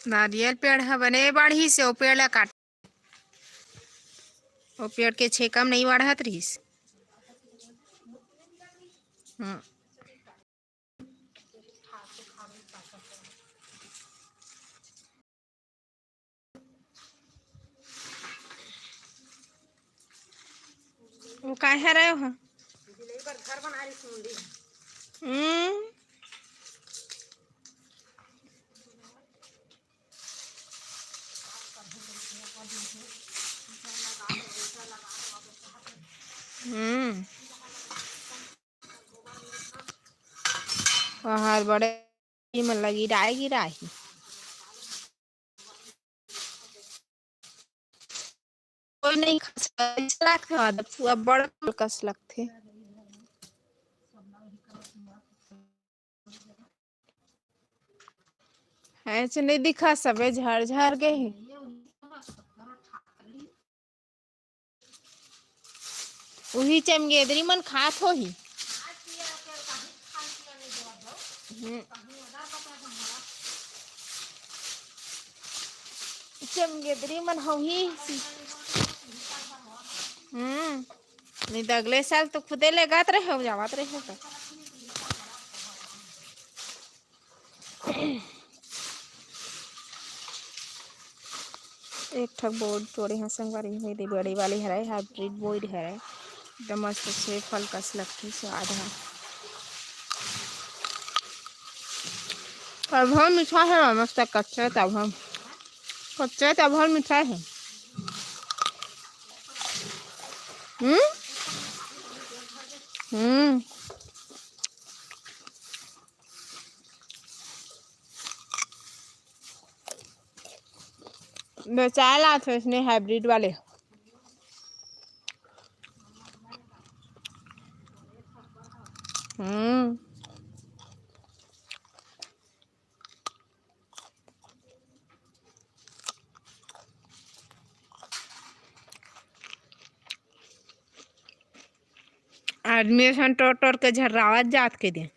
नारियल पेड़ ह बने बाढ़ी से ओ पेड़ ला काट, ओ पेड़ के छेकम नहीं बढ़त रहीस। वो काहे रहे हो? घर बना रही। बाहर बड़े मन लगी गिराही कोई नहीं लगथे बड़ कस लगथे। ऐसे नहीं दिखा सबे झड़ झड़ गए हे। वही चमगेदरी मन खात होही। चमगेदरी मन होही। नहीं तो अगले साल तो खुदे लेगात रहे हो जावत रहे तो। एक ठक बोर्ड तोड़े हैं संगवारी हुई दी बड़ी वाली है हाइब्रिड बोर्ड है एकदम मस्त से फल कस लगती स्वाद है। अब हम मीठा है मस्त कच्चा तब हम कच्चा तब हम मीठा है। बेचाए लाते इसने हाइब्रिड वाले। आदमी सन टोर टोर के झर्रावत जात के दे।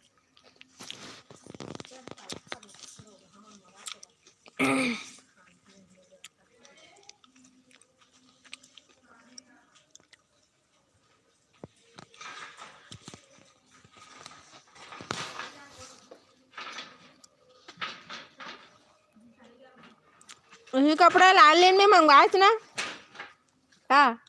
वही कपड़ा लाल लेन में मंगवाए थे ना। हाँ